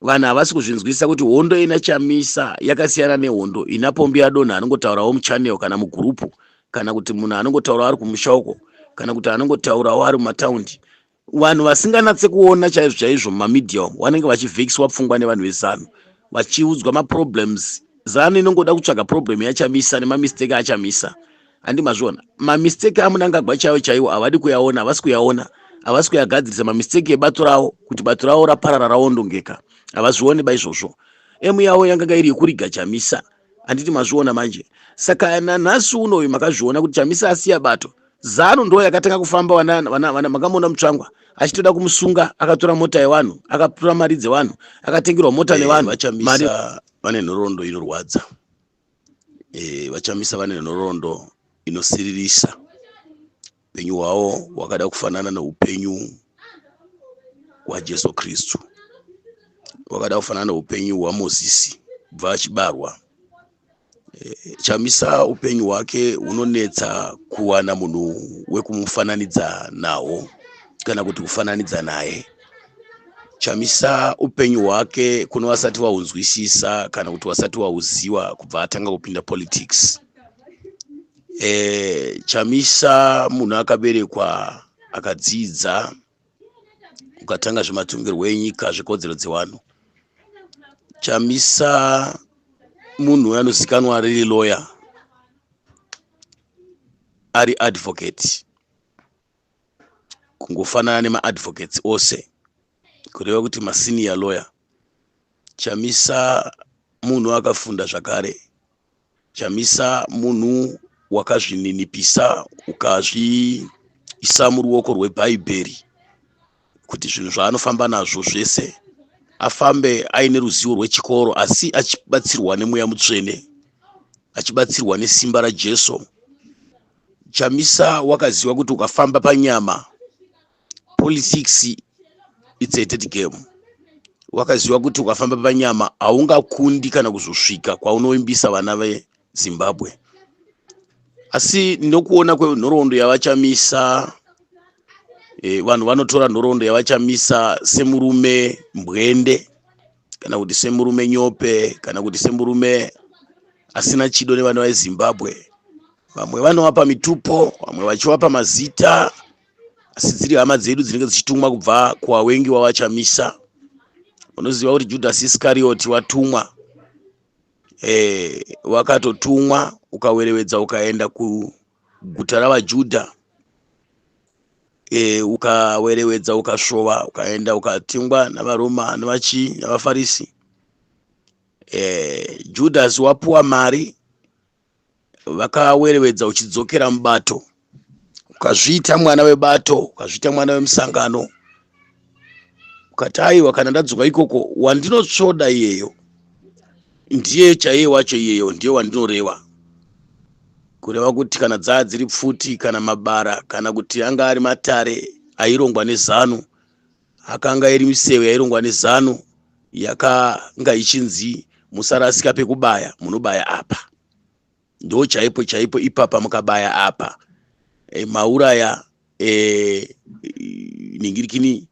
vanhu havasi kuzvinzwisisa kuti hondo ina Chamisa yakasiyana nehondo ina Pombi Adonha anongotaurawo muchannel kana mugurupu, kana kuti munhu anongotaurawo ari kumusha uko, kana kuti anongotaurawo ari mumataundi. Vanhu vasinganatse kuona chaizvo chaizvo mumamidhiya vanenge vachivhekiswa pfungwa nevanhu vezanu, vachiudzwa maproblems. Zanu inongoda kutsvaga problem yaChamisa nemamistake aChamisa. Handi mazviona mamistake aMunangagwa chaiwo chaiwo havadi kuyaona, havasi kuyaona, havasi kuyagadzirisa mamistake ebato ravo kuti bato ravo raparara raondongeka. Havazvioni baizvozvo. Emu yavo yanga iri yekuriga Chamisa. Handiti mazviona manje. Saka nanhasi unoyu makazviona kuti Chamisa asiya bato. Zanu ndo yakatanga kufamba wana makamona Mutsvangwa achitoda kumusunga, akatora mota yevanhu, akatora mari dzevanhu, akatengerwa mota nevanhu. VaChamisa vane nhoroondo inorwadza. VaChamisa vane nhoroondo inosiririsa. Upenyu hwavo hwakada kufanana neupenyu hwaJesu Kristu. Wakada kufanana neupenyu hwaMozisi kubva achibarwa. Chamisa upenyu hwake hunonetsa kuwana munhu wekumufananidza nawo kana kuti kufananidza naye. Chamisa upenyu hwake kuno wasati wahunzwisisa kana kuti wasati wahuziwa kubva atanga kupinda politics. Chamisa munhu akaberekwa akadzidza ukatanga zvematongerwo enyika zvekodzero dzevanhu. Chamisa munhu anozikanwa ari lawyer, ari advocate, kungofanana nemaadvocates ose, kureva kuti masenior lawyer. Chamisa munhu akafunda zvakare. Chamisa munhu wakazvininipisa ukazviisa muruoko rweBhaibheri kuti zvinhu zvaanofamba nazvo zvese afambe aine ruzivo rwechikoro, asi achibatsirwa nemweya mutsvene, achibatsirwa nesimba raJesu. Chamisa wakaziva kuti ukafamba panyama, politics it's a dead game. Wakaziva kuti ukafamba panyama haungakundi kana kuzosvika kwaunoimbisa vana veZimbabwe. Asi nokuona kwenhoroondo yavaChamisa, vanhu vanotora nhoroondo yavaChamisa semurume mbwende, kana kuti semurume nyope, kana kuti semurume asina chido nevana veZimbabwe. Vamwe vanovapa mitupo, vamwe vachivapa mazita, asi dziri hama dzedu dzinenge dzichitumwa kubva kuwawengi wavaChamisa. Unoziva kuti Judas Iscariot watumwa, wakatotumwa ukawerewedza ukaenda kuguta ravaJudha, ukawerewedza ukashova ukaenda ukatengwa navaroma navaFarisi. Judas wapuwa mari, vakawerewedza uchidzokera mubato, ukazviita mwana webato, ukazviita mwana wemusangano, ukati aiwa kana ndadzoka ikoko wandinotsvoda iyeyo ndiye chaiye wacho, iyeyo ndiye wandinoreva. Kureva kuti kana dzaa dziri pfuti kana mabara kana kuti anga ari matare airongwa neZanu, akanga iri miseve yairongwa neZanu yakanga ichinzi musarasika pekubaya, munobaya apa. Ndo chaipo chaipo ipapa mukabaya apa. Mauraya ningirikini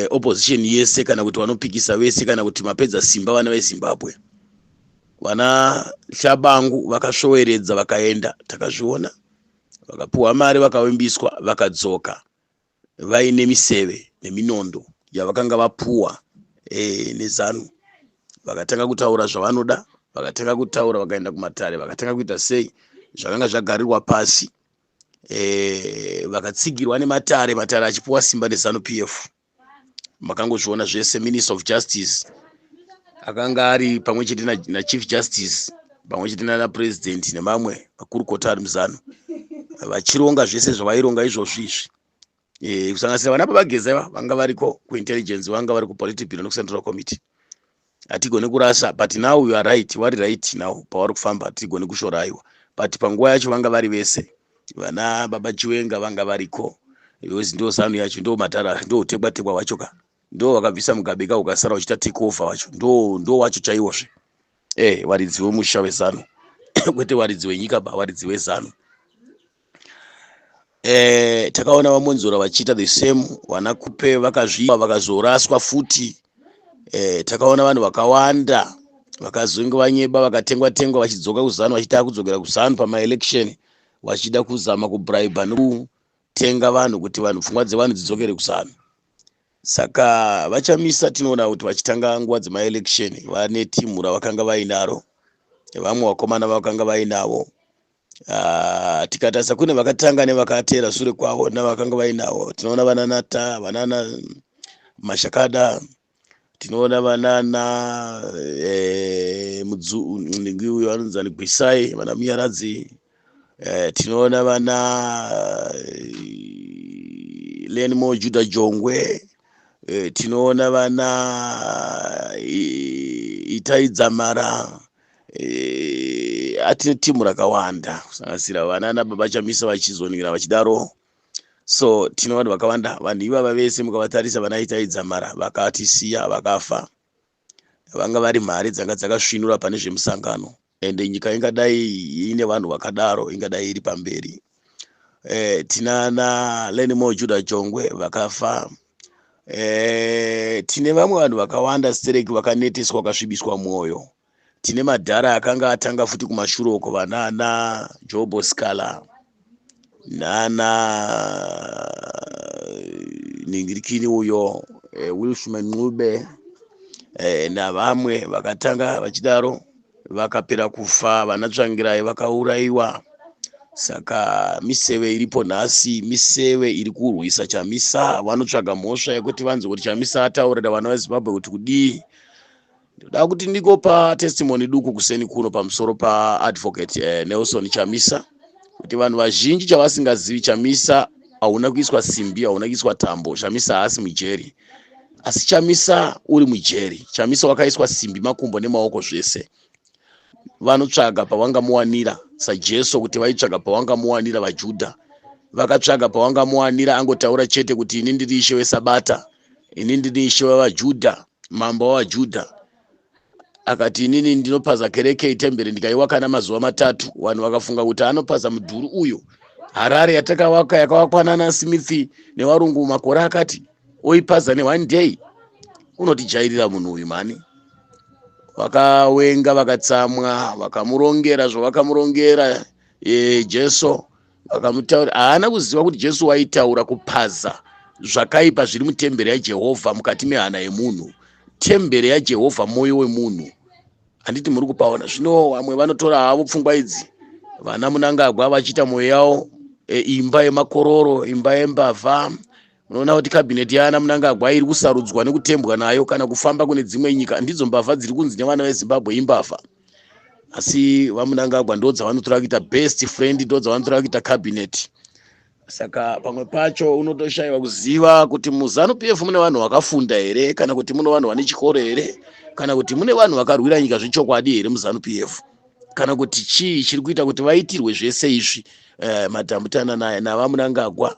opposition yese kana kuti vanopikisa vese kana kuti mapedza simba vana veZimbabwe. Vana Shabangu vakashoweredza vakaenda, takazviona, vakapuwa mari vakawimbiswa vakadzoka vaine miseve neminondo yavakanga vapuwa neZanu. Vakatanga kutaura zvavanoda, vakatanga kutaura, vakaenda kumatare, vakatanga kuita sei zvakanga zvagarirwa pasi, vakatsigirwa nematare, matare achipuwa simba neZanu PF. Makangozviona zvese. Minister of Justice akanga ari pamwe chete naChief Justice, pamwe chete naPresident nemamwe makurukota ari muZanu, vachironga zvese zvavaironga izvozvizvi. Kusanganisira vana Babageza vanga variko kuintelligence, vanga vari kuPolitburo nokuCentral Committee. Hatigone kurasa, but now you are right, wari right now pavari kufamba, hatigone kushoraiwa, but panguva yacho vanga vari vese. Vana Baba Chiwenga vanga variko, ndo Zanu yacho, ndo matara, ndo utekwa wacho ka, ndo wakabvisa Mugabeka ukasara uchita take over wacho, ndo wacho chaiwozve. Waridzi wemusha weZanu kwete waridzi wenyika ba, waridzi weZanu. Takaona vamonzora vachiita the same, vana Kupe vakazvipa vakazoraswa futi. takaona vanhu vakawanda vakazonge vanyeba vakatengwa vachidzoka kuZANU vachitaka kudzokera kuZANU pamaelection vachida kuzama kubraiba nekutenga vanhu kuti vanhu pfungwa dzevanhu dzidzokere kuZANU. Saka vachamisa tinoona kuti vachitanga nguva dzemaelection vane timu ravakanga vainaro, vamwe vakomana vakanga vainavo. Tikatarisa kune vakatanga nevakatera shure kwavo navakanga vainavo. Tinoona vananata, vanana Mashakada, tinoona vanana uyu vanonzi Gwisai, vana Muyaradzi, tinoona vana Lenmo Judah Jongwe, tinoona vana Itai Dzamara, atine timu rakawanda kusanganisira vanana Baba Chamisa vachizoningira vachidaro. So tinoona vakawanda vanhu ivava vese mukavatarisa vana Itai Dzamara vakatisiya vakafa, vanga vari mhare dzanga dzakasvinura pane zvemusangano, ende nyika ingadai ine vanhu vakadaro ingadai iri pamberi. Tinana Lenmo Judah Jongwe vakafa. Tine vamwe vanhu vakawanda stereki vakaneteswa vakasvibiswa mwoyo. Tine madhara akanga atanga futi kumashure uko, vanana Jobo Scala, nana Ningirikini uyo Wilshman Ncube, navamwe vakatanga vachidaro vakapera kufa, vanatsvangirai vakauraiwa. Saka miseve iripo nhasi, miseve iri kurwisa Chamisa. Vanotsvaga mhosva yekuti vanzi kuti Chamisa ataurira vana veZimbabwe kuti kudii. Ndoda kuti ndikopa testimony duku kuseni kuno pamusoro paadvocate Nelson Chamisa, kuti vanhu vazhinji chavasingazivi, Chamisa hauna kuiswa simbi, hauna kuiswa tambo. Chamisa haasi mujeri, asi Chamisa uri mujeri. Chamisa wakaiswa simbi makumbo nemaoko zvese. Vanotsvaga pavangamuwanira saJesu kuti vaitsvaga pavangamuwanira vaJudha. Vakatsvaga pavangamuwanira angotaura chete kuti ini ndiri ishe weSabata, ini ndiri ishe wavaJudha, mambo wavaJudha. Akati inini ndinopaza kereke itemberi ndikaiwaka namazuva 3. Vanhu vakafunga kuti anopaza mudhuri uyu. Harare yatakawaka yakawakwa nana Smith nevarungu makore akati, oipaza ne1 day. Unotijairira munhu uyu mani. Vakawenga vakatsamwa, vakamurongera zvavakamurongera Jesu, vakamutaura haana kuziva kuti Jesu waitaura kupaza zvakaipa zviri mutemberi yaJehovha mukati mehana yemunhu. Temberi yaJehovha moyo wemunhu. Handiti muri kupaona zvino vamwe vanotora havo pfungwa idzi, vana Munangagwa vachiita moyo yavo imba yemakororo, imba yembavha. Unoona kuti kabineti yana Munangagwa iri kusarudzwa nekutembwa nayo kana kufamba kune dzimwe nyika. Ndidzo mbavha dziri kunzi nevana veZimbabwe imbavha, asi vaMunangagwa ndo dzavanotora kuita best friend, ndo dzavanotora kuita cabinet. Saka pamwe pacho unotoshayiwa kuziva kuti muZANU PF mune vanhu vakafunda here, kana kuti mune vanhu vane chikoro here, kana kuti mune vanhu vakarwira nyika zvechokwadi here muZANU PF, kana kuti chii chiri kuita kuti vaitirwe zvese izvi madhambutana navaMunangagwa,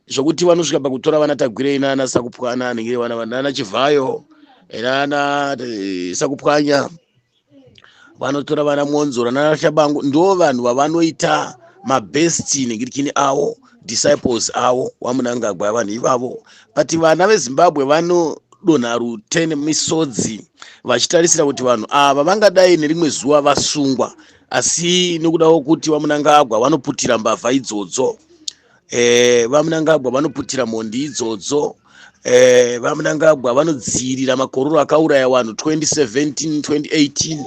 zvokuti vanosvika pakutora vana Tagwirei nana Sakupwana, ningire vana Chivhayo nana Sakupwanya, vanotora vana Mwonzora nana Shabangu. Ndo vanhu vavanoita mabesti ningirikini avo, disciples avo vaMunangagwa, vanhu ivavo. But vana veZimbabwe vanodonha rutene misodzi vachitarisira kuti vanhu ava vangadai nerimwe zuva vasungwa, asi nekuda kwokuti vaMunangagwa vanoputira mbavha idzodzo, vaMunangagwa vanoputira mondi idzodzo, vaMunangagwa vanodzirira makororo akauraya vanhu 2017 2018,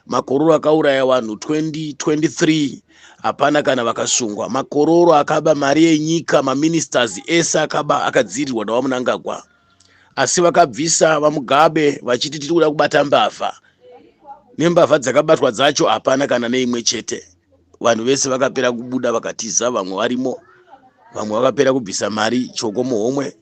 makororo akauraya vanhu 2023. Hapana kana vakasungwa. Makororo akaba mari yenyika, maministers ese akadzirirwa navaMunangagwa, asi vakabvisa vaMugabe vachiti tiri kuda kubata mbavha, nembavha dzakabatwa dzacho hapana kana neimwe chete. Vanhu vese vakapera kubuda vakatiza, vamwe varimo, vamwe vakapera kubvisa mari choko muhomwe.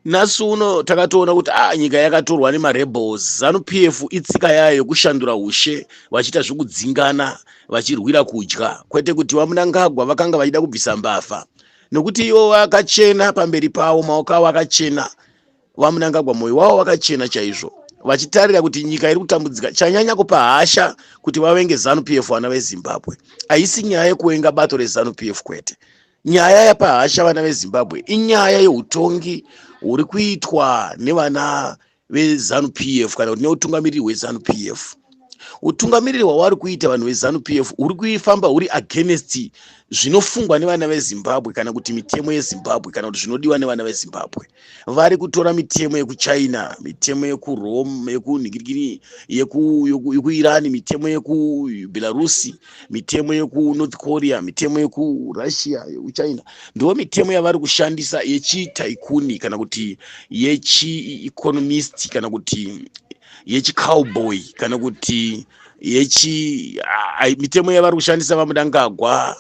Nhasi uno takatoona kuti nyika yakatorwa nemarebels. ZANU PF itsika yayo yokushandura ushe, vachiita zvekudzingana, vachirwira kudya, kwete kuti vaMunangagwa vakanga vachida kubvisa mbavha, nokuti ivo vakachena pamberi pavo, maoko avo akachena. VaMunangagwa moyo wavo wakachena chaizvo, vachitarira kuti nyika iri kutambudzika. Chanyanya kupa hasha kuti vavenge ZANU PF vana veZimbabwe. Haisi nyaya yekuvenga bato reZANU PF kwete. Nyaya yapahasha vana veZimbabwe inyaya yeutongi huri kuitwa nevana vezanu PF kana kuti neutungamiriri hwezanu PF. Utungamiriri hwavari kuita vanhu vezanu PF uri kuifamba uri against zvinofungwa nevana veZimbabwe kana kuti mitemo yeZimbabwe kana kuti zvinodiwa nevana veZimbabwe. Vari kutora mitemo yekuChina, mitemo yekuRome, yekunhingirikiri, yekuIran, mitemo yekuBelarusi, mitemo yekuNorth Korea, mitemo yekuRussia, yekuChina. Ndiwo mitemo yavari kushandisa yechitaikuni kana kuti yechi-economist kana kuti yechi-cowboy kana kuti mitemo yavari kushandisa vaMunangagwa.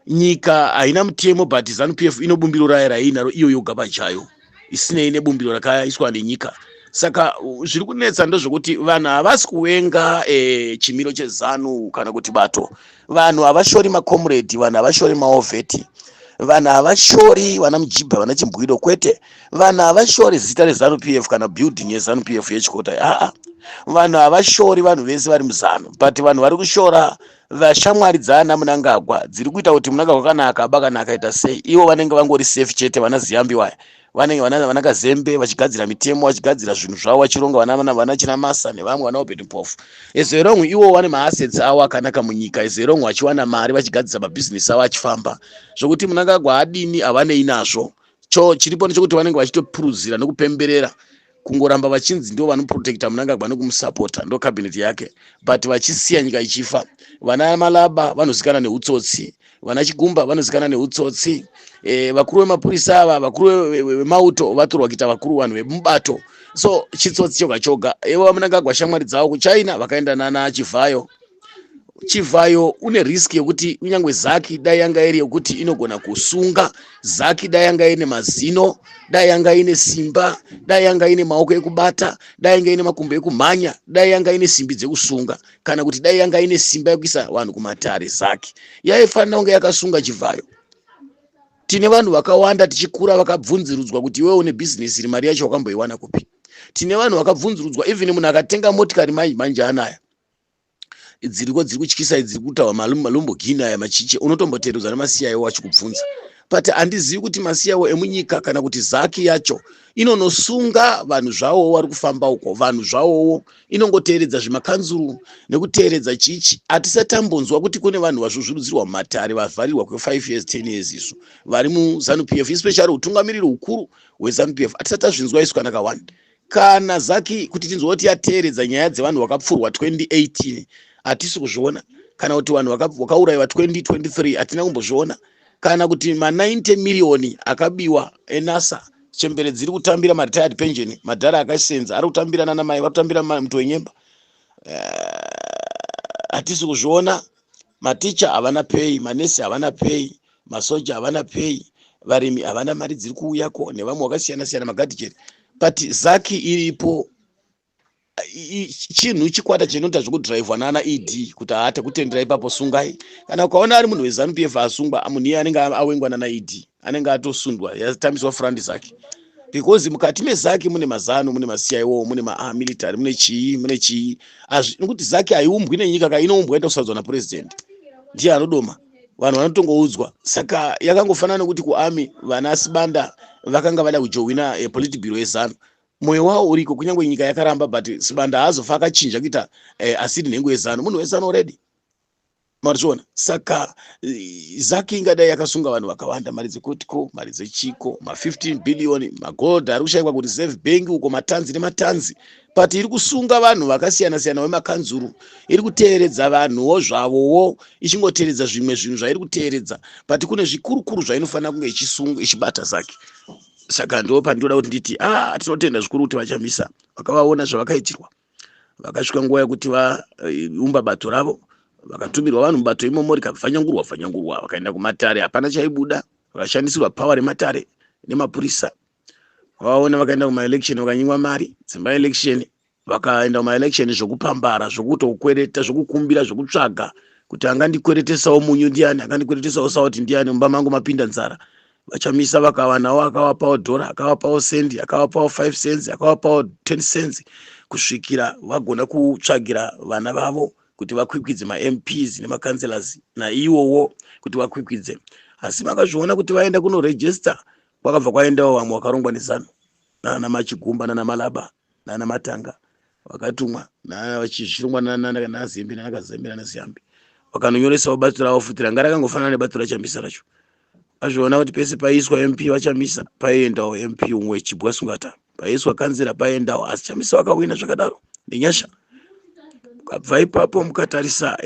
Nyika haina mutemo but ZANU PF ino bumbiro rayo rainaro iyo yoga pachayo isinei nebumbiro rakaiswa nenyika. Saka zviri kunetsa ndezvokuti vanhu havasi kuvenga chimiro cheZANU kana kuti bato. Vanhu havashori macomrade, vanhu havashori maovheti, vanhu havashori vana Mujibha vana Chimbwiro, kwete. Vanhu havashori zita reZANU PF kana building yeZANU PF yechikota. Vanhu havashori vanhu vese vari muZANU, but vanhu vari kushora vashamwari dzaana Munangagwa dziri kuita kuti Munangagwa kana akaba kana akaita sei ivo vanenge vangori safe chete. Vana Ziyambi waya vanenge vana Kazembe vachigadzira mitemo, vachigadzira zvinhu zvavo, vachironga vana Chinamasa nevamwe vana Obed Mpofu. Ezeromwe ivo vane maassets avo akanaka munyika. Ezeromwe vachiwana mari vachigadzira mabhizinesi avo achifamba. Zvokuti Munangagwa adini havanei nazvo. Chiripo nechekuti vanenge vachitopuruzira nekupemberera kungoramba vachinzi ndio vanoprotecta Munangagwa nekumusapota, ndo cabinet yake, but vachisiya nyika ichifa. Vana Malaba vanozikana neutsotsi, vana Chigumba vanozikana neutsotsi, vakuru vemapurisa ava, vakuru vemauto vatorwa kuita vakuru vanhu vemubato. So chitsotsi choga choga. Ivo Munangagwa shamwari dzavo kuChina vakaenda nana Chivayo une risk yekuti unyangwe Zaki dai yanga iri yekuti inogona kusunga, Zaki dai yanga ine mazino, dai yanga ine simba, dai yanga ine maoko ekubata, dai yanga ine makumbo ekumhanya, dai yanga ine simbi dzekusunga, kana kuti dai yanga ine simba yekuisa vanhu kumatare, Zaki yaifanira kunge yakasunga Chivayo. Tine vanhu vakawanda tichikura vakabvunzirudzwa kuti iwewe une business iri, mari yacho wakamboiwana kupi? Tine vanhu vakabvunzirudzwa even munhu akatenga motikari manje anaya dziri kutyisa, dziri kutaura Lamborghini aya machiche, unotomboteeredzwa namasiyawo wachikubvunza. But handizivi kuti masiyawo emunyika kana kuti Zaki yacho inonosunga vanhu zvavo vari kufamba uko, vanhu zvavo inongoteeredza zvimakanzuru nekuteeredza chichi. Hatisatambonzwa kuti kune vanhu vazvuzvurudzirwa mumatare vavharirwa kwe5 years 10 years isu vari muZANU PF, especially utungamiriri hukuru hweZANU PF. Hatisatazvinzwa isu kana kawanda. Kana Zaki kuti tinzwoti yateeredza nyaya dzevanhu vakapfurwa 2018 hatisi kuzviona, kana kuti vanhu vakaurayiwa 2023 hatina kumbozviona, kana kuti ma90 miliyoni akabiwa eNASA chembere dziri kutambira maretired pension, madhara akasenza ari kutambira nana mai, vari kutambira mtu wenyemba. Hatisi kuzviona. Maticha havana pay, manesi havana pay, masoja havana pay, varimi havana mari dziri kuuyako nevamwe vakasiyana siyana magadhijeri. But Zaki iripo chinhu chikwata chinoita zvekudhiraivhwa nana ED kuti haate kutendera ipapo sungai. Kana ukaona ari munhu weZANU PF asungwa, munhu iye anenge awengwa nana ED, anenge atosundwa, yatambiswa frandi zake. Because mukati meZaki mune maZANU, mune maCIO, mune military, mune chii. Nokuti Zaki haiumbwi nenyika, kainoumbwa enda kusadzwa napresident. Ndiye anodoma. Vanhu vanotongoudzwa. Saka yakangofanana nokuti kuarmy vana Sibanda vakanga vada kujoina politburo yeZANU. Moyo wao uriko kunyangwe nyika yakaramba, but Sibanda hazofa akachinja kuita asiri nhengo yeZANU. Munhu weZANU already. Mariona. Saka Zaki ingadai yakasunga vanhu vakawanda, mari dzekotiko, mari dzechiko, ma15 billion, magold ari kushayikwa kuti Reserve Bank uko, matanzi nematanzi. But iri kusunga vanhu vakasiyana siyana vemakanzuru, iri kuteeredza vanhuwo zvavowo, ichingoteeredza zvimwe zvinhu zvairi kuteeredza, but kune zvikurukuru zvainofanira kunge ichibata Zaki. Saka ndo pandinoda kuti nditi tinotenda zvikuru kuti vachamisa, vakavaona zvavakaitirwa, vakasvika nguva yekuti vaumba bato ravo, vakatumirwa vanhu mubato imomo rikabvanyangurwa, vakaenda kumatare, hapana chaibuda, vakashandisirwa pawa rematare nemapurisa. Vaona vakaenda kuma-election vakanyimwa mari dzimba election, vakaenda kuma-election zvokupambara, zvokutokwereta, zvokukumbira, zvokutsvaga kuti angandikweretesawo munyu ndiani, angandikweretesawo sauti ndiani, mumba mangu mapinda nzara. Vachamisa vakavanawo, akavapawo dhora, akavapawo sendi, akavapawo 5 cents, akavapawo 10 cents, kusvikira vagona kutsvagira vana vavo kuti vakwikwidze ma-MPs nemakanselors naiwowo kuti vakwikwidze. Asi makazviona kuti vaenda kunoregister, kwakabva kwaendawo vamwe vakarongwa neZANU, nana Machigumba nana Malaba nana Matanga vakatumwa vachizvirongwa nazembe nanakazembe nanaziyambi vakanonyoresawo bato ravo futi ranga rakangofanana nebato raChamisa racho. Azviona kuti pese paiswa MP vaChamisa paiendawo MP umwe Chibwa Sungata, paiswa kanzira paiendawo, asi Chamisa wakawina zvakadaro nenyasha. Kabva ipapo mukatarisa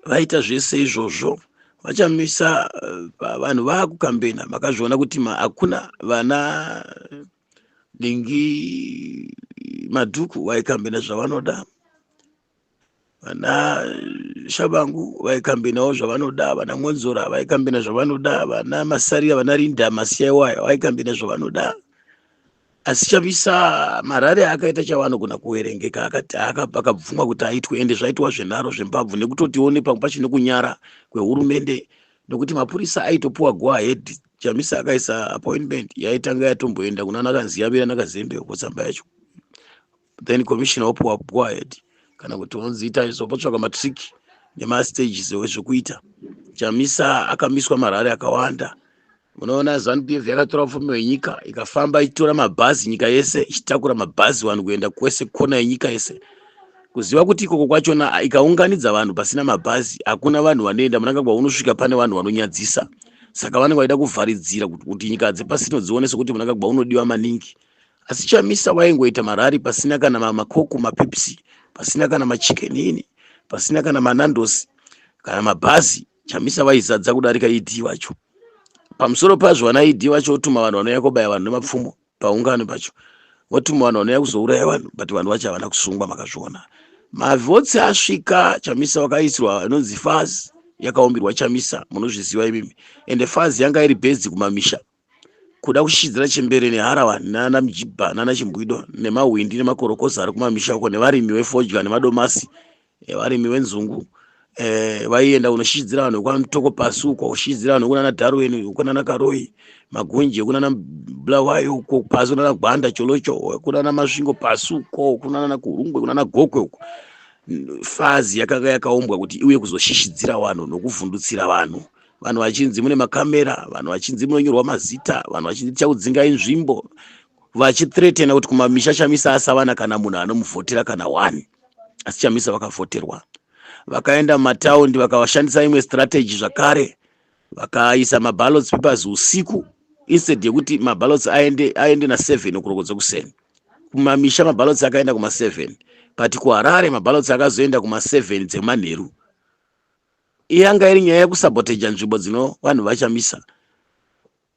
vaita zvese izvozvo vaChamisa vanhu vaakukambena, makazviona kuti hakuna vana Dingi Madhuku vaikambena zvavanoda, vana Shabangu vaikambenawo zvavanoda, vana Monzora vaikambena zvavanoda, vana Masaria, vana Rinda Masiyaiwaya vaikambena zvavanoda. Asi Chamisa marare akaita chavanogona kuverengeka akabvumwa kuti aitwe, ende zvaitwa zvenharo zvembabvu nekutotione pamwe pachine kunyara kwehurumende nokuti mapurisa aitopuwa go ahead. Chamisa akaisa appointment yaitanga yatomboenda kuna Nakaziyambira Nakazembe kutsamba yacho, then commissioner opuwa go ahead kana kuti onziita izopotsvaka matriki nemastages ezvekuita. Chamisa akamiswa marare akawanda. Munoona ZANU-PF yakatora pfuma yenyika ikafamba ichitora mabhazi nyika yese, ichitakura mabhazi vanhu kuenda kwese kona yenyika yese, kuziva kuti ikoko kwachona ikaunganidza vanhu pasina mabhazi hakuna vanhu vanoenda. Munangagwa unosvika pane vanhu vanonyadzisa, saka vanenge vaida kuvharidzira kuti nyika dzepasino dzione sekuti Munangagwa unodiwa maningi. Asi Chamisa waingoita marari pasina kana makoko mapepsi, pasina kana machikenini, pasina kana manandosi kana mabhazi. Chamisa vaizadza kudarika idhi wacho. Pamusoro pazvo vana idhi wacho otuma vanhu vanouya kobaya vanhu nemapfumo paungano pacho, otuma vanhu vanouya kuzouraya vanhu, but vanhu vacho havana kusungwa. Makazviona mavhotsi asvika, Chamisa wakaisirwa inonzi fazi yakaumbirwa Chamisa, munozviziva imimi, ende fazi yanga iri bhedzi kumamisha kuda kushidzira chembere neharavani nana Mjibha nana Chimbwido nemahwindi nemakorokoza ari kumamisha uko nevarimi vefodya nemadomasi, varimi wenzungu. Vaienda unoshidzira vanhu kwamutoko pasi uko, ushidzira vanhu kunana Darwin uko nana Karoi Magunje kunana Bulawayo uko pasi kunana Gwanda Cholocho kunana Masvingo pasi uko kunana Kurungwe kunana Gokwe uko. Fazi yakanga yakaumbwa kuti iuye kuzoshishidzira vanhu nokuvhundutsira vanhu, vanhu vachinzi mune makamera, vanhu vachinzi munonyorwa mazita, vanhu vachinzi tichakudzingai nzvimbo, vachithreatena kuti kumamisha Chamisa asavana kana munhu anomuvhotera kana wani. Asi Chamisa vakavhoterwa, vakaenda mumataundi vakavashandisa imwe strategy zvakare, vakaisa maballots papers usiku instead yekuti maballots aende na7 okurokodza kuseni. Kumamisha maballots akaenda kuma7, but kuHarare maballots akazoenda kuma7 dzemanheru. Iyanga iri nyaya yekusaboteja nzvimbo dzino vanhu vaChamisa,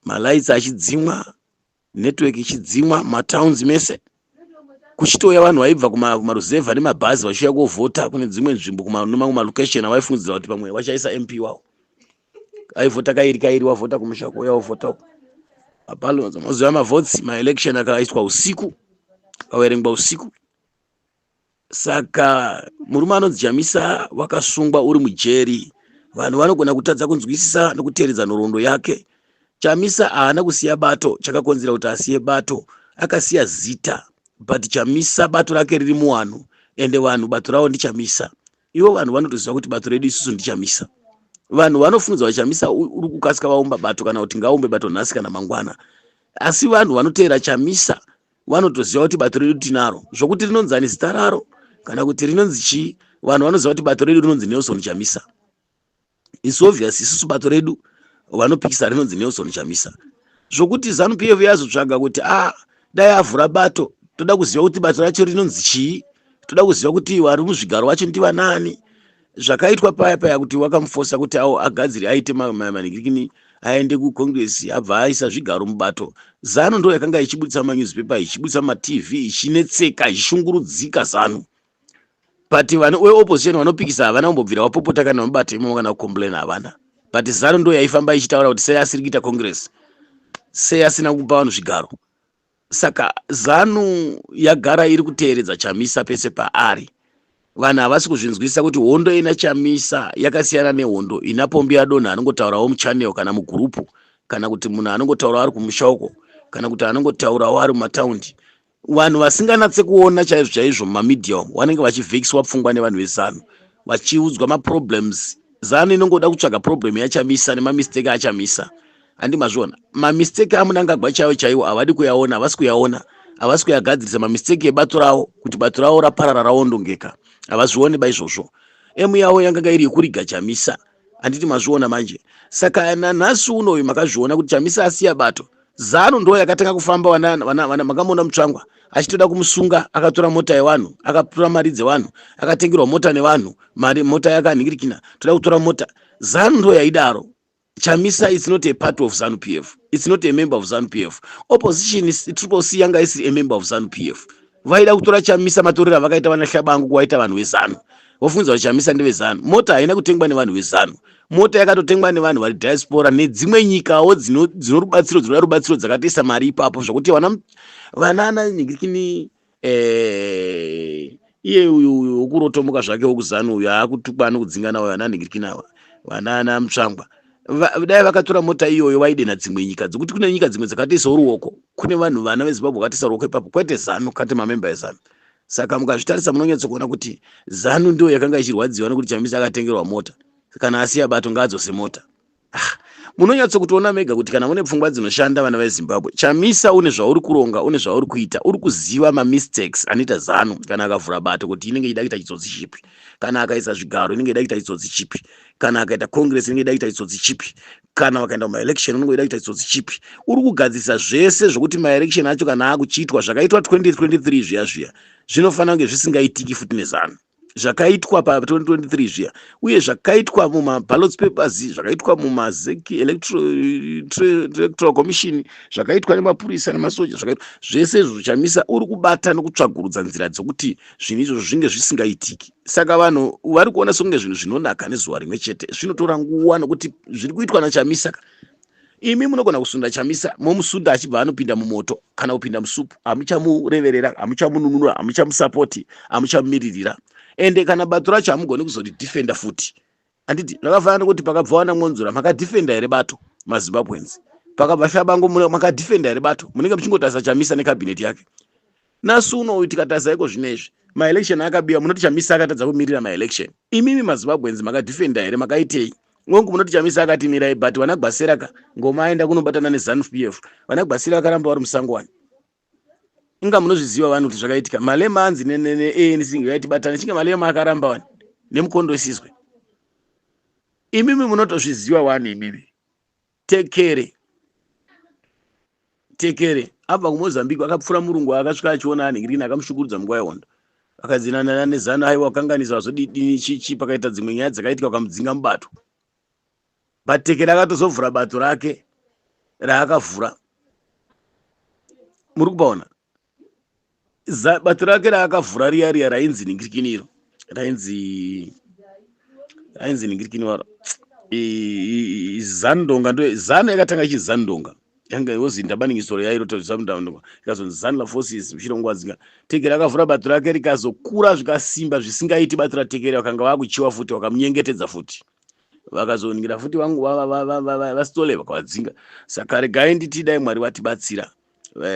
malights achidzimwa, network ichidzimwa matowns mese, kuchitoya vanhu vaibva kumaruzevha nemabhazi vachiuya kovhota kune dzimwe nzvimbo kumamwe malocation avaifungidzira kuti pamwe vachaisa MP wavo. Aivhota kairi wavhota kumusha kuya wavhota uko. Apalo mazuva mavhotsi maelection akaiswa usiku, akaverengwa usiku. Saka murume anonzi Chamisa wakasungwa uri mujeri. Vanhu vanogona kutadza kunzwisisa nokuteredza nhoroondo yake. Chamisa haana kusiya bato, chakakonzera kuti asiye bato, akasiya zita. But Chamisa bato rake riri muvanhu, ende vanhu bato ravo ndi Chamisa. Ivo vanhu vanotoziva kuti bato redu isusu ndi Chamisa. Vanhu vanofungidzwa kuti Chamisa uri kukasika vaumba bato kana kuti ngaumbe bato nhasi kana mangwana. Asi vanhu vanoteera Chamisa vanotoziva kuti bato redu tinaro, zvokuti rinonzi ani zita raro kana kuti rinonzi chii, vanhu vanoziva kuti bato redu rinonzi Nelson Chamisa. It's obvious isusu bato redu vanopikisa rinonzi Nelson Chamisa. Zvokuti ZANU-PF yazotsvaga kuti dai avhura bato, toda kuziva kuti bato racho rinonzi chii, toda kuziva kuti vari muzvigaro vacho ndivanani. Zvakaitwa paya kuti wakamufosa kuti agadzire aite maningirikini aende kuCongress, abva aisa zvigaro mubato. ZANU ndo yakanga ichibudisa manewspaper, ichibudisa maTV, ichinetseka, ichishungurudzika ZANU. But vanhu weopposition vanopikisa havana kumbobvira wapopota kana mubata imomo kana kucomplain havana. But ZANU ndo yaifamba ichitaura kuti sei asiri kuita Congress, sei asina kupa vanhu zvigaro. Saka ZANU yagara iri kuteeredza Chamisa pese paari. Vanhu havasi kuzvinzwisisa kuti hondo ina Chamisa yakasiyana nehondo ina Pombi Adonha anongotaurawo muchannel kana mugurupu, kana kuti munhu anongotaura ari kumusha uko, kana kuti anongotaurawo ari mumataundi. Vanhu vasinganatse kuona chaizvo mumamedia vanenge vachivhekiswa pfungwa nevanhu veZANU, vachiudzwa maproblems. ZANU inongoda kutsvaga problem yaChamisa nemamistake aChamisa. Handi mazviona, mamistake aMunangagwa chaiwo havadi kuyaona, havasi kuyaona. havasi kuyagadzirisa mamisteki ebato ravo kuti bato ravo raparara raondongeka, havazvioni baizvozvo. Emu yavo yanga iri yekuriga Chamisa, handiti mazviona manje. Saka nanhasi unoyu makazviona kuti Chamisa asiya bato, ZANU ndo yakatanga kufamba makamona Mutsvangwa achitoda kumusunga, akatora mota yevanhu, akatora mari dzevanhu, akatengerwa mota nevanhu, mari mota yakanhingirikina, toda kutora mota. ZANU ndo yaidaro. Chamisa is not a part of ZANU PF. It's not a member of ZANU PF. Opposition is Triple C yanga is a member of ZANU PF. Vaida kutora Chamisa matorera vakaita vana Hlabangu kuwaita vanhu veZANU. Vofunza kuti Chamisa ndeve ZANU. Mota haina kutengwa nevanhu veZANU. Mota yakatotengwa nevanhu vari diaspora nedzimwe nyikawo dzino rubatsiro dzakatoisa mari ipapo zvokuti vanana nyingikini iye uyu ukurotomoka zvake wokuzANU uyu akutukwa nokudzinga nawo vana nyingikini ava vanana Mutsvangwa. Dai vakatora mota iyoyo vaide nadzimwe nyika dzekuti kune nyika dzimwe dzakatoisa ruoko, kune vanhu vana veZimbabwe vakatoisa ruoko ipapo, kwete ZANU kati mamemba eZANU. Saka mukazvitarisa munonyatso kuona kuti ZANU ndio yakanga ichirwadziwa nekuti Chamisa akatengerwa mota, kana asiya bato ngaadzose mota. Munonyatso kutoona mega kuti kana mune pfungwa dzinoshanda vana veZimbabwe, Chamisa une zvauri kuronga, une zvauri kuita, uri kuziva mistakes anoita ZANU kana akavhura bato kuti inenge ida kuita chitsotsi chipi, kana akaisa zvigaro inenge ida kuita chitsotsi chipi, kana akaita congress inenge ida kuita chitsotsi chipi, kana vakaenda kumaelection unenge ida kuita chitsotsi chipi. Uri kugadzisa zvese zvokuti maelection acho kana akuchitwa zvakaitwa 2023 zviya zvinofanira kunge zvisingaitiki futi neZANU. Zvakaitwa pa 2023 zviya, uye zvakaitwa mumaballot papers, zvakaitwa mumazeki electoral commission, zvakaitwa nemapurisa nemasoja, zvakaitwa zvese izvo Chamisa uri kubata nokutsvagurudza nzira dzokuti zvinhu izvo zvinge zvisingaitiki. Saka vanhu vari kuona songe zvinhu zvinonaka nezuva rimwe chete, zvinotora nguva nokuti zviri kuitwa naChamisa. Imi munogona kusunda Chamisa, momusunda achibva anopinda mumoto kana kupinda musupu, hamuchamureverera, hamuchamununura, hamuchamusapoti, hamuchamumiririra. Ende kana bato racho hamugoni kuzoti defender futi. Anditi zvakafanana kuti pakabva wana Monzura makadefenda here bato maZimbabweans, pakabva Hlabangu makadefenda here bato, munenge muchingotarisa Chamisa nekabineti yake. Nasu uno tikatarisa iko zvinezvi maelection akabiwa munoti Chamisa akatadza kumirira maelection. Imimi maZimbabweans makadefenda here, makaitei? Ngongu munoti Chamisa akatimira but vanagwaseraka ngoma aenda kunobatana neZANU PF, vanagwasira vakaramba vari musangwani. Inga munozviziva vanhu kuti zvakaitika Malema anzi ANC ngaitibatane, chinga Malema akaramba wani nemukondo isizwe. Imimi munotozviziva vanhu imimi. Tekere abva kuMozambique akapfura murungu akasvika achiona anhingirina akamushukurudza munguva yehondo, akadzinana neZANU aiwa wakanganisa wazodini chichi, pakaita dzimwe nyaya dzakaitika kamudzinga mubato. But Tekere akatozovhura bato rake raakavhura, muri kupaona bato rake raakavhura riya rainzi ningirikiniro, rainzi ningirikiniro ZANU-ndonga, ndo ZANU yakatanga ichi ZANU-ndonga, yanga yozi ndabaningisoro yairo tozamundandonga ikazonzi ZANU Forces muchirongwa dzinga. Tekere akavhura bato rake rikazokura zvikasimba zvisingaiti bato raTekere, vakanga vakuchiwa futi, vakamunyengetedza futi, vakazoningira futi vangu vasitole vakavadzinga. Saka regai nditi dai Mwari vatibatsira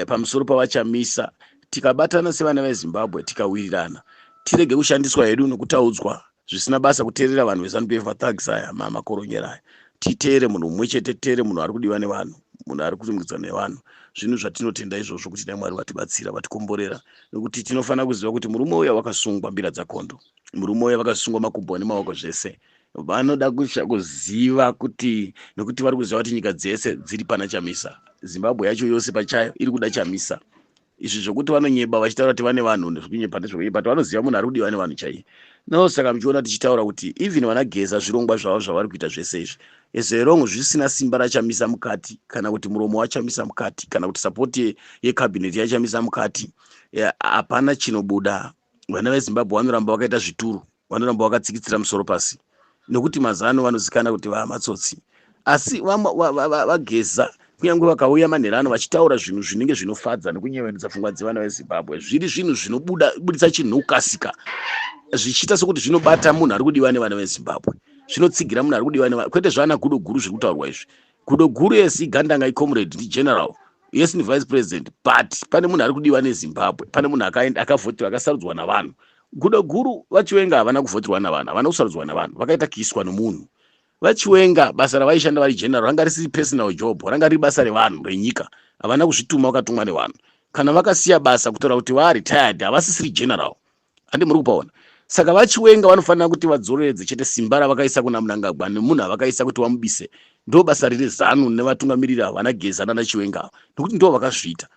pamusoro pavaChamisa, tikabatana sevana veZimbabwe tikawirirana, tirege kushandiswa hedu nokutaudzwa zvisina basa kuteerera vanhu veZANU PF mathags aya makoronyera aya. Titeere munhu mumwe chete, titeere munhu ari kudiwa nevanhu, munhu ari kusimukidza nevanhu. Zvinhu zvatinotenda izvozvo kuti dai Mwari vatibatsira, vatikomborera, nokuti tinofanira kuziva kuti murume uya wakasungwa mbira dzakondo, murume uya vakasungwa makumbo nemaoko zvese. Vanoda kuziva kuti nokuti vari kuziva kuti nyika dzese dziri pana Chamisa, Zimbabwe yacho yose pachayo iri kuda Chamisa. Izvi zvokuti vanonyeba vachitaura kuti vane vanhu nezvokunyepa nezvokunyepa, but vanoziva munhu ari kudiwa nevanhu chaiye. No, saka muchiona tichitaura kuti even vanageza zvirongwa zvavo zvavari kuita zvese izvi, ezverongo zvisina simba raChamisa mukati, kana kuti muromo waChamisa mukati, kana kuti sapoti yekabineti yaChamisa mukati, hapana chinobuda. Vana veZimbabwe vanoramba vakaita zvituru, vanoramba vakatsikitsira musoro pasi, nokuti maZANU vanozikana kuti vamatsotsi. Asi vageza kunyange vakauya manherano vachitaura zvinhu zvinenge zvinofadza nekunyevenudza pfungwa dzevana veZimbabwe, zviri zvinhu zvinobudisa chinhu kasika, zvichiita sokuti zvinobata munhu ari kudiwa nevana veZimbabwe, zvinotsigira munhu ari kudiwa nevana, kwete zvana Gudo Guru zviri kutaurwa izvi. Gudo Guru yesi igandanga icomrade ndi general, yes ni vice president, but pane munhu ari kudiwa neZimbabwe, pane munhu akavhotiwa akasarudzwa navanhu. Gudo Guru vachiwenga havana kuvhotirwa navanhu, havana kusarudzwa navanhu, vakaita kiiswa nomunhu. Vachiwenga basa ravaishanda vari general ranga risiri personal job, ranga riri basa revanhu renyika, havana kuzvituma vakatumwa nevanhu. kana vakasiya basa kutaura kuti retired havasisiri general. Handi muri kupaona. Saka vachiwenga vanofanira kuti vadzoreredze chete simba ravakaisa kuna Mnangagwa nemunhu avakaisa kuti vamubise. Ndo basa riri ZANU nevatungamiriri ava vanageza nana Chiwenga, nokuti ndo vakazviita.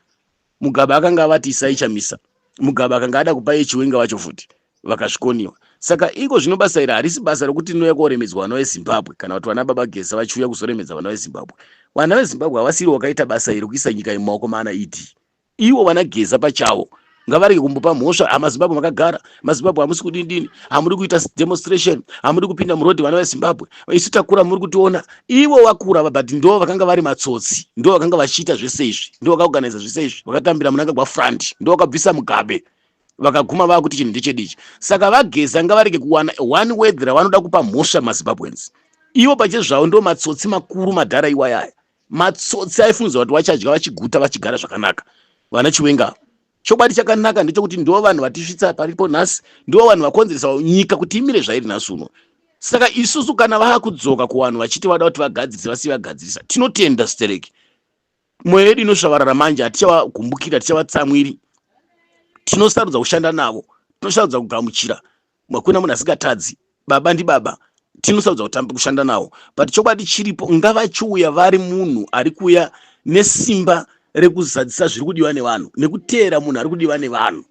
Mugabe akanga avati isai chamisa, Mugabe akanga ada kupa Chiwenga vacho futi vakazvikoniwa. Saka iko zvino basa iri harisi basa rokuti rinouya koremedzwa vana veZimbabwe kana kuti vana baba Geza vachiuya kuzoremedza vana veZimbabwe. Vana veZimbabwe havasiri vakaita basa iri kuisa nyika mumaoko maana Idi. Ivo vana Geza pachavo ngavarege kumbopa mhosva. AmaZimbabwe makagara, maZimbabwe hamusi kudini, hamuri kuita demonstration, hamuri kupinda murodhi vana veZimbabwe. Isu takura muri kutiona. Ivo vakura but ndo vakanga vari matsotsi, ndo vakanga vachiita zvese izvi, ndo vakaorganiza zvese izvi, vakatambira Mnangagwa front, ndo vakabvisa Mugabe, vakaguma vakuti chinhu ndechedichi. Saka vaGeza ngavarege kuwana one word ravanoda kupa mhosva maZimbabweans. Ivo pache zvavo ndo matsotsi makuru madhara iwaya. Matsotsi aifunza kuti vachadya vachiguta vachigara zvakanaka. Vana Chiwenga. Chokwadi chakanaka ndechekuti ndo vanhu vatisvitsa paripo nhasi, ndo vanhu vakonzeresa nyika kuti imire zvairi nhasi uno. Saka isusu kana vakudzoka kuvanhu vachiti vada kuti vagadzirisa vasi vagadzirisa, tinotenda Stereki. Mwoyo yedu inosvavarara manje, hatichavagumbukira, hatichavatsamwiri. Tinosarudza kushanda navo, tinosarudza kugamuchira. Hakuna munhu asingatadzi, baba ndibaba, tinosarudza kushanda navo. But chokwadi chiripo ngavachiuya vari munhu ari kuuya nesimba rekuzadzisa zviri kudiwa nevanhu, nekuteera munhu ari kudiwa nevanhu,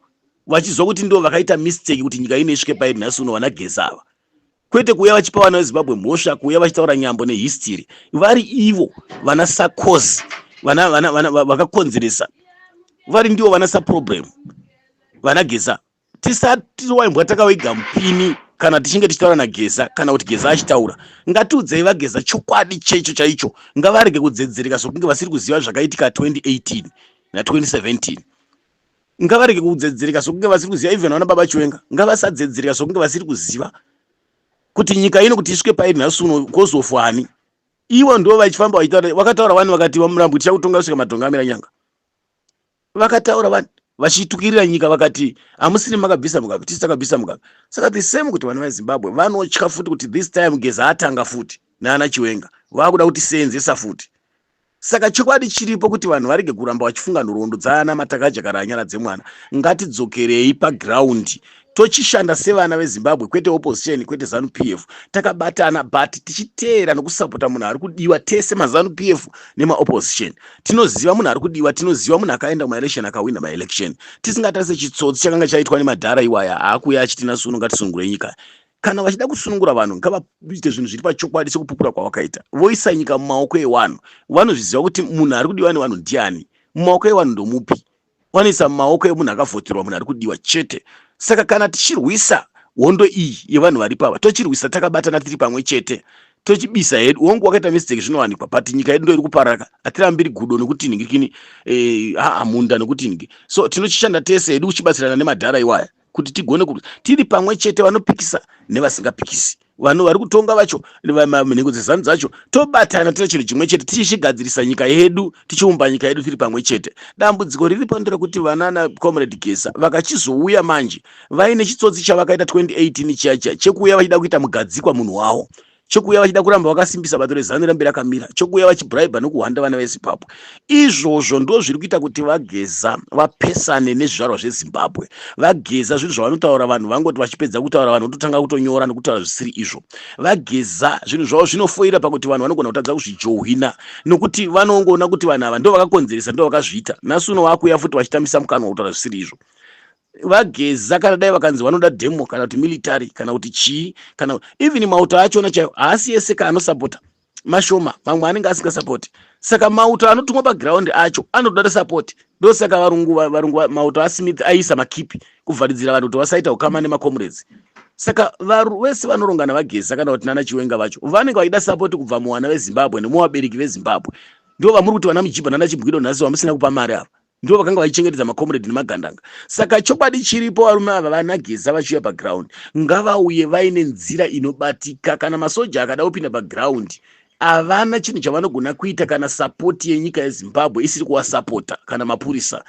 vachizwa kuti ndo vakaita mistake kuti nyika ino isvike pairi nhasi uno vana Geza ava. Kwete kuuya vachipa vana veZimbabwe mhosva, kuuya vachitaura nyambo nehistory. Vari ivo vana Sarkozy, vakakonzeresa, vari ndivo vana saproblem vana Geza. Tisati waimbwa takawega mupini kana tichinge tichitaura naGeza, kana kuti Geza achitaura, ngatiudzei vaGeza chokwadi checho chaicho. Ngavarege kudzedzereka sokunge vasiri kuziva zvakaitika 2018 na 2017. Ngavarege kudzedzereka sokunge vasiri kuziva, even vana baba Chiwenga ngavasadzedzereka sokunge vasiri kuziva kuti nyika ino kuti isvike pairi nhasi uno kozofwani. Ivo ndo vachifamba vachitaura, vakataura vanhu vakati vaMurambo tichakutonga kusvika madhongo amira nyanga. Vakataura vanhu vachitukirira nyika vakati hamusiri makabvisa Mugabe, tisi takabvisa Mugabe. Saka the same kuti vana veZimbabwe vanotya futi kuti this time Geza atanga futi naana Chiwenga, vakuda kuti seenzesa futi. Saka chokwadi chiripo kuti vanhu varege kuramba vachifunga nhoroondo dzaana Matakajakara anyara dzemwana. Ngatidzokerei paground, tochishanda sevana veZimbabwe, kwete opposition, kwete ZANU-PF. Takabatana but tichiteera nokusapota munhu ari kudiwa tese maZANU-PF nemaopposition. Tinoziva munhu ari kudiwa, tinoziva munhu akaenda maelection akawina maelection. Tisingatarisi chitsotsi chakanga chaitwa nemadhara iwaya akuuya achitina suno ngatisungure nyika. Kana vachida kusunungura vanhu ngavaite zvinhu zviri pachokwadi sekupupura kwavakaita. Voisa nyika mumaoko evanhu. Vanozviziva kuti munhu ari kudiwa nevanhu ndiani, mumaoko evanhu ndomupi. Vanoisa mumaoko emunhu akavhoterwa, munhu ari kudiwa chete. Saka kana tichirwisa hondo iyi yevanhu vari pava, tochirwisa takabatana tiri pamwe chete, tochibisa hedu. Wongo wakaita mistake zvinowanikwa, but nyika yedu ndo iri kuparaka. Hatirambiri gudo nekuti ningikini munda nekuti ningi. So tinochishanda tese hedu kuchibatsirana nemadhara iwaya kuti tigone kuti tiri pamwe chete, vanopikisa nevasingapikisi, vanhu vari kutonga vacho nhengo dzezanu dzacho, tobatana tiri chinhu chimwe chete, tichigadzirisa nyika yedu, tichiumba nyika yedu tiri pamwe chete. Dambudziko riripo nderekuti vana naComrade Geza vakachizouya manje vaine chitsotsi chavakaita 2018 chiya chekuuya vachida kuita mugadzikwa munhu wavo, chokuuya vachida kuramba vakasimbisa bato reZANU rambe rakamira, chokuuya vachibraiba nokuhwanda vana veZimbabwe. Izvozvo ndo zviri kuita kuti vaGeza vapesane nezvizvarwa zveZimbabwe. VaGeza zvinhu zvavanotaura vanhu vangoti vachipedza kutaura vanhu vototanga kutonyora nokutaura zvisiri izvo. VaGeza zvinhu zvavo zvinofoira pakuti vanhu vanogona kutadza kuzvijohina, nokuti vanongoona kuti vanhu ava ndo vakakonzeresa, ndo vakazviita. Nhasi uno vakuuya futi vachitambisa mukana wokutaura zvisiri izvo. VaGeza kana dai vakanzi vanoda demo kana kuti military kana kuti chii, kana even mauto achona chaiwo haasi ese kaanosapota, mashoma mamwe anenge asingasapoti. Saka mauto anotumwa paground acho anoda support. Ndo saka varungu mauto aSmith aisa makipi kuvharidzira vanhu kuti vasaita ukama nemaComrades. Saka varu vese vanoronga navaGeza kana kuti nana Chiwenga vacho vanenge vaida support kubva muwana veZimbabwe nemuvabereki veZimbabwe. Ndo vamuri kuti vana Mujibha nana Chibwiro nhasi vamusina kupa mari ava, ndo vakanga vachichengetedza maComrade nemagandanga. Saka chokwadi chiripo varume ava vana Geza vachiuya paground ngavauye vaine nzira inobatika. Kana masoja akada kupinda paground havana chinhu chavanogona kuita kana sapoti yenyika yeZimbabwe isiri kuwasapota, kana mapurisa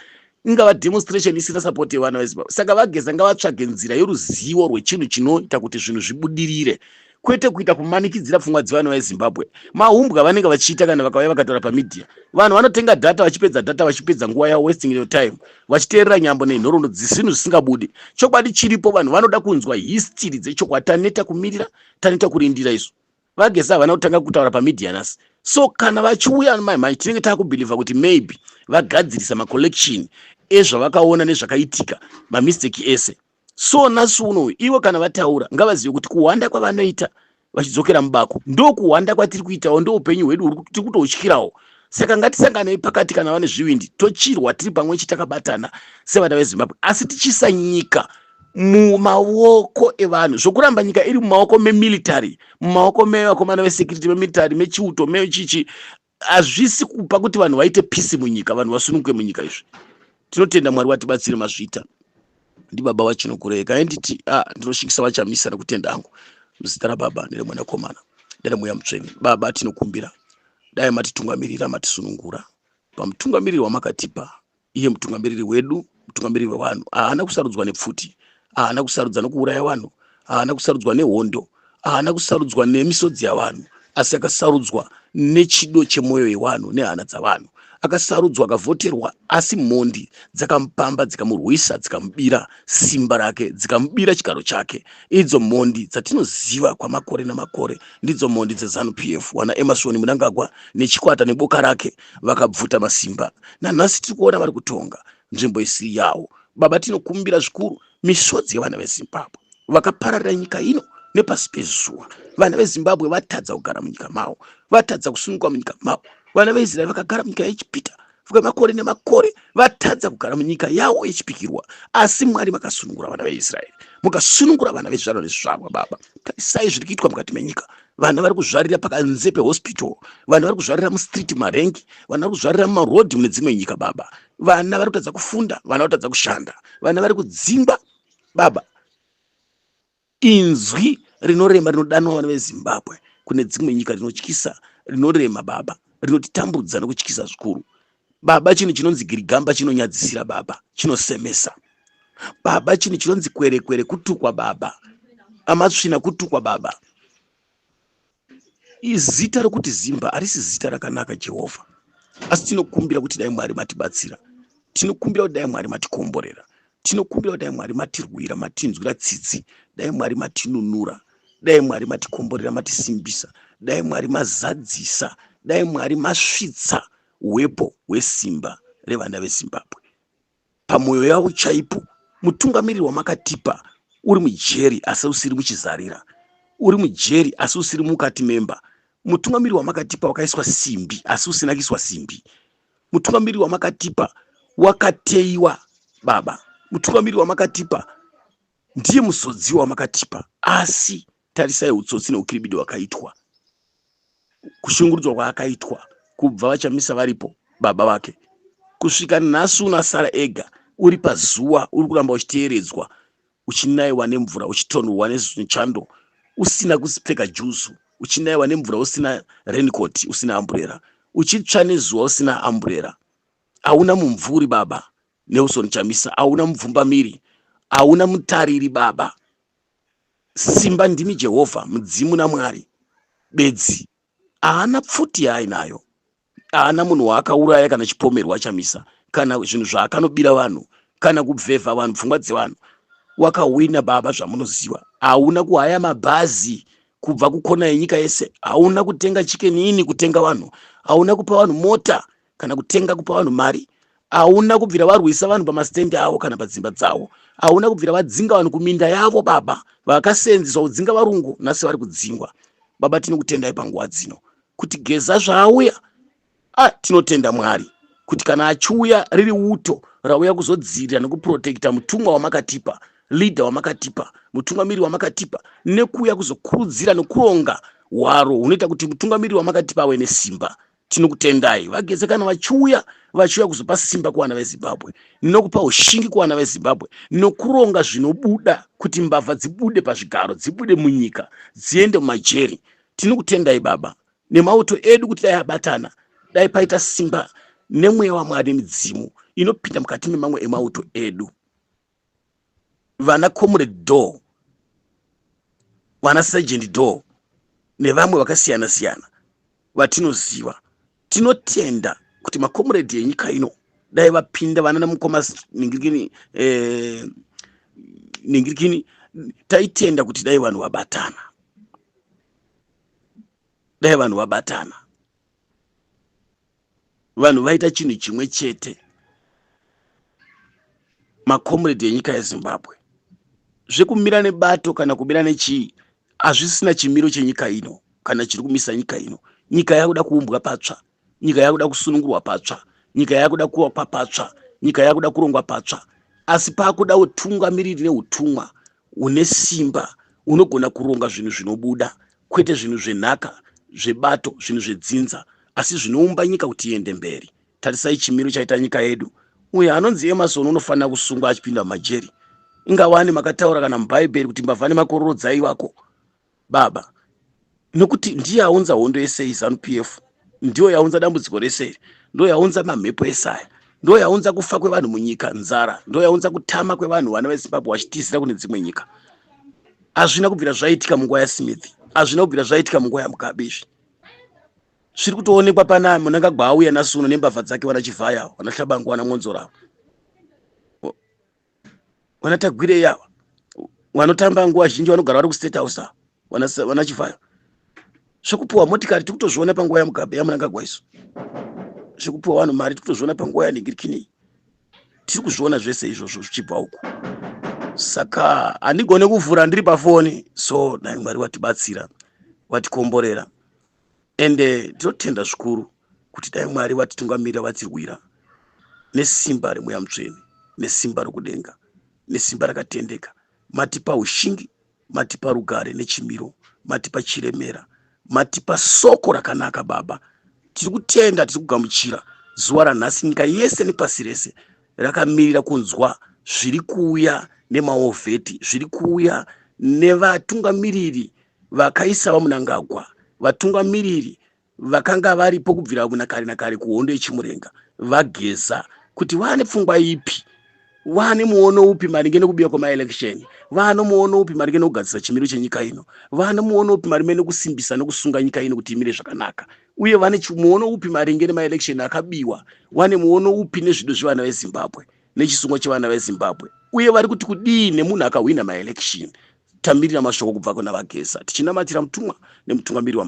ingava demonstration isina sapoti yevana veZimbabwe. Saka vaGeza ngavatsvage nzira yoruzivo rwechinhu chinoita kuti zvinhu zvibudirire, kwete kuita kumanikidzira pfungwa dzevana vezimbabwe. Mahumbwa vanenge vachiita kana vakauya vakataura pamedia, vanhu vanotenga data, vachipedza data vachipedza nguva yavo, wasting your time, vachiteerera nyambo nenhoroondo zvinhu zvisingabudi. Chokwadi chiripo, vanhu vanoda kunzwa history dzechokwadi. Taneta kumirira, taneta kurindira izvo. Vagesa havana kutanga kutaura pamedia nhasi. So kana vachiuya mamai, tinenge takubhilivha kuti maybe vagadzirisa macollection ezvavakaona nezvakaitika, mamistake ese. So nhasi uno ivo kana vataura ngavazive kuti kuwanda kwavanoita vachidzokera mubako ndokuwanda kwatiri kuitawo, ndoupenyu hwedu tiri kutotyirawo. Saka ngatisanganei pakati kana vane zvivindi, tochirwa tiri pamwe chitakabatana sevana vezimbabwe, asi tichisa nyika mumaoko evanhu. Zvokuramba nyika iri mumaoko memilitary, mumaoko mevakomana vesecurity, memilitary, mechiuto, mechichi, hazvisi kupa kuti vanhu vaite peace munyika, vanhu vasununguke munyika. Izvi tinotenda Mwari watibatsire mazvita. Ndibaba wachinokureka enditi ndinosvikisa vachamisa nekutenda hangu muzita raBaba neremwanakomana neremweya mutsvene. Baba, tinokumbira dai matitungamirira, matisunungura pamutungamiriri wamakatipa, iye mutungamiriri wedu, mutungamiriri wevanhu. Haana kusarudzwa nepfuti, haana kusarudzwa nokuuraya vanhu, haana kusarudzwa nehondo, haana kusarudzwa nemisodzi yavanhu, asi akasarudzwa nechido chemwoyo yevanhu nehana dzavanhu. Akasarudzwa, akavhoterwa, asi mhondi dzakamupamba, dzikamurwisa, dzikamubira simba rake, dzikamubira chigaro chake. Idzo mhondi dzatinoziva kwamakore namakore, ndidzo mhondi dzeZANU-PF. Wana Emerson Mnangagwa nechikwata neboka rake vakabvuta masimba. Nanhasi tiri kuona vari kutonga nzvimbo isiri yawo. Baba, tinokumbira zvikuru misodzi yevana veZimbabwe vakapararira nyika ino nepasi pezuva. Vana veZimbabwe vatadza kugara munyika mavo, vatadza kusununguka munyika mavo. Vana veIsraeri vakagara munyika yechipita makore nemakore, vatadza kugara munyika yavo yechipikirwa. Asi Mwari makasunungura vana veIsraeri, mukasunungura vana vezvizvarwa nezvizvarwa. Baba, tarisai zviri kuitwa mukati menyika. Vana vari kuzvarira pakanze pehospital, vana vari kuzvarira mustriti marengi, vana vari kuzvarira mumarodhi mune dzimwe nyika. Baba, vana vari kutadza kufunda, vana vari kutadza kushanda, vana vari kudzingwa. Baba, inzwi rinorema rinodanwa vana veZimbabwe kune dzimwe nyika rinotyisa, rinorema Baba, rinotitambudza nokutyisa zvikuru. Baba, chinhu chinonzi girigamba chinonyadzisira Baba, chinosemesa Baba. Chinhu chinonzi kwere kutukwa Baba, amatsvina kutukwa Baba. Izita rokuti Zimba harisi zita rakanaka Jehovha, asi tinokumbira kuti dai Mwari matibatsira, tinokumbira kuti dai Mwari matikomborera, tinokumbira kuti dai Mwari matirwira, matinzwira tsitsi, dai Mwari matinunura, dai Mwari matikomborera, matisimbisa, dai Mwari mazadzisa, dai Mwari masvitsa hwepo hwesimba revana veZimbabwe pamwoyo yavo chaipo. Mutungamiriri wamakatipa uri mujeri asi usiri muchizarira, uri mujeri asi usiri mukati memba. Mutungamiriri wamakatipa wakaiswa simbi asi usina kuiswa simbi. Mutungamiriri wamakatipa wakateiwa Baba. Mutungamiriri wamakatipa ndiye musodzi wamakatipa, asi tarisai utsotsi neukiribido wakaitwa, kushungurudzwa kwaakaitwa kubva vachamisa varipo baba vake kusvika nhasi unasara ega, uri pazuva, uri kuramba uchiteeredzwa, uchinaiwa nemvura, uchitonhorwa nechando, usina kupfeka juzu, uchinaiwa nemvura, usina raincoat, usina amburera, uchitsva nezuva, usina amburera. Hauna mumvuri Baba Nelson Chamisa, hauna mupfumbamiri, hauna mutariri Baba. Simba ndimi Jehovha, mudzimu naMwari bedzi. Haana pfuti yaainayo, haana munhu waakauraya kana chipomerwa Chamisa, kana zvinhu zvaakanobira vanhu, kana kubvevha vanhu pfungwa dzevanhu. Wakawina Baba zvamunoziva. Hauna kuhaya mabhazi kubva kukona yenyika yese, hauna kutenga chikenini kutenga vanhu, hauna kupa vanhu mota kana kutenga kupa vanhu mari, hauna kubvira varwisa vanhu pamastendi avo kana padzimba dzavo, hauna kubvira vadzinga vanhu kuminda yavo Baba, vakasenzeswa kudzinga varungu, nhasi vari kudzingwa. Baba, tinokutendai panguva dzino kuti geza zvaauya. Tinotenda Mwari kuti kana achiuya riri uto rauya kuzodzirira nekuprotekta mutumwa wamakatipa, leader wamakatipa, mutungamiriri wamakatipa, nekuuya kuzokurudzira nekuronga hwaro hunoita kuti mutungamiriri wamakatipa ave nesimba. Tinokutendai vageze kana vachiuya kuzopa simba kuvana veZimbabwe, nokupa ushingi kuvana veZimbabwe, nokuronga zvinobuda kuti mbavha dzibude pazvigaro, dzibude munyika, dziende mumajeri. Tinokutendai Baba nemauto edu kuti dai abatana, dai paita simba nemweya waMwari midzimu inopinda mukati memamwe emauto edu. Vana Comrade Doo, vana Sergeant Doo, nevamwe vakasiyana siyana vatinoziva. Tinotenda kuti makomuredhi enyika ino dai vapinda vanana mukoma ningirikini taitenda kuti dai vanhu vabatana, dai vanhu vabatana, vanhu vaita chinhu chimwe chete, makomuredhi enyika yeZimbabwe. Zvekumira nebato kana kumira nechii hazvisina chimiro chenyika ino kana chiri kumisa nyika ino. Nyika yakuda kuumbwa patsva, nyika yakuda kusunungurwa patsva, nyika yakuda kuwakwa patsva, nyika yakuda kurongwa patsva, asi pakuda utungamiriri neutumwa une simba unogona kuronga zvinhu zvinobuda, kwete zvinhu zvenhaka, zvebato, zvinhu zvedzinza, asi zvinoumba nyika kuti iende mberi. Tarisai chimiro chaita nyika yedu. Uyo anonzi Emerson unofanira kusungwa achipinda mumajeri. Ingawani makataura kana mubhaibheri kuti mbavha nemakororodza wako baba, nokuti ndiye aunza hondo yese iZANU-PF, ndiyo yaunza dambudziko rese, ndo yaunza mamhepo esaya, ndo yaunza kufa kwevanhu munyika, nzara, ndo yaunza kutama kwevanhu vana veZimbabwe vachitizira kune dzimwe nyika. Hazvina kubvira zvaitika munguva yaSmith, hazvina kubvira zvaitika munguva yaMugabe. Zviri kutoonekwa pana Mnangagwa auya naSuno nembavha dzake, wana Chivhaya, wana Hlabangu, wana Monzora, wana Tagwire yava, wanotamba nguva zhinji vanogara vari kuState House, wana Chivhaya. Zvekupuwa motikari tiri kutozviona panguva yaMugabe yaMnangagwa isu. Zvekupuwa vanhu mari tiri kutozviona panguva yaNingirikini. Tiri kuzviona zvese izvozvo zvichibva uku. Saka handigone kuvhura ndiri pafoni, so dai Mwari watibatsira, watikomborera. Ende tinotenda zvikuru kuti dai Mwari watitungamirira, watirwira nesimba remweya mutsvene, nesimba rokudenga, nesimba rakatendeka. Matipa ushingi, matipa rugare nechimiro, matipa chiremera, matipa soko rakanaka baba. Tiri kutenda, tiri kugamuchira zuva ranhasi nyika yese nepasi rese rakamirira kunzwa zviri kuuya nemaovheti, zviri kuuya nevatungamiriri vakaisa vaMnangagwa, vatungamiriri vakanga varipo kubvira kunakare nakare kuhondo yechimurenga, vageza kuti vane pfungwa ipi, vane muono upi maringe nekubiwa kwemaelection, vane muono upi maringe nekugadzisa chimiro chenyika ino, vane muono upi maringe nekusimbisa nekusunga nyika ino kuti imire zvakanaka, uye vane muono upi maringe nemaelection akabiwa, vane muono upi nezvido zvevana veZimbabwe nechisungo chevana veZimbabwe, uye vari kuti kudii nemunhu akahwina maelection. Tamirira mashoko kubva kuna vageza, tichinamatira mutumwa nemutungamiri wa